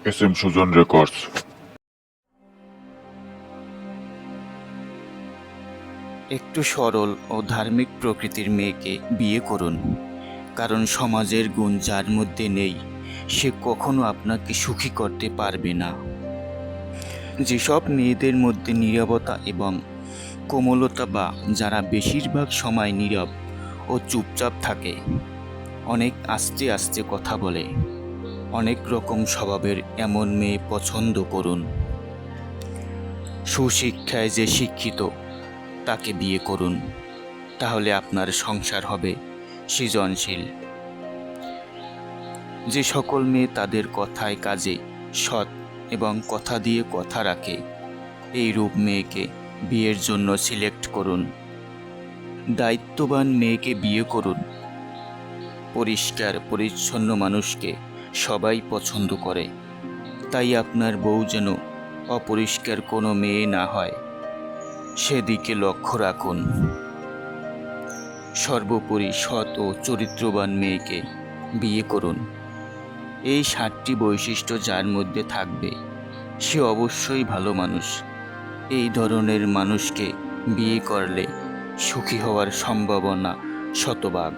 SM Sujan records. একটু সরল ও ধার্মিক প্রকৃতির মেয়েকে বিয়ে করুন, কারণ সমাজের গুণ যার মধ্যে নেই সে কখনো আপনাকে সুখী করতে পারবে না। যেসব মেয়েদের মধ্যে নীরবতা এবং কোমলতা, বা যারা বেশিরভাগ সময় নীরব ও চুপচাপ থাকে, অনেক আস্তে আস্তে কথা বলে, অনেক রকম স্বভাবের এমন মেয়ে পছন্দ করুন। সুশিক্ষায় যে শিক্ষিত তাকে বিয়ে করুন, তাহলে আপনার সংসার হবে সৃজনশীল। যে সকল মেয়ে তাদের কথায় কাজে সৎ এবং কথা দিয়ে কথা রাখে, এই রূপ মেয়েকে বিয়ের জন্য সিলেক্ট করুন। দায়িত্ববান মেয়েকে বিয়ে করুন। পরিষ্কার পরিচ্ছন্ন মানুষকে সবাই পছন্দ করে, তাই আপনার বউ যেন অপরিষ্কার কোনো মেয়ে না হয়, সেদিকে লক্ষ্য রাখুন। সর্বোপরি সৎ ও চরিত্রবান মেয়েকে বিয়ে করুন। এই 7টি বৈশিষ্ট্য যার মধ্যে থাকবে সে অবশ্যই ভালো মানুষ। এই ধরনের মানুষকে বিয়ে করলে সুখী হওয়ার সম্ভাবনা শতভাগ।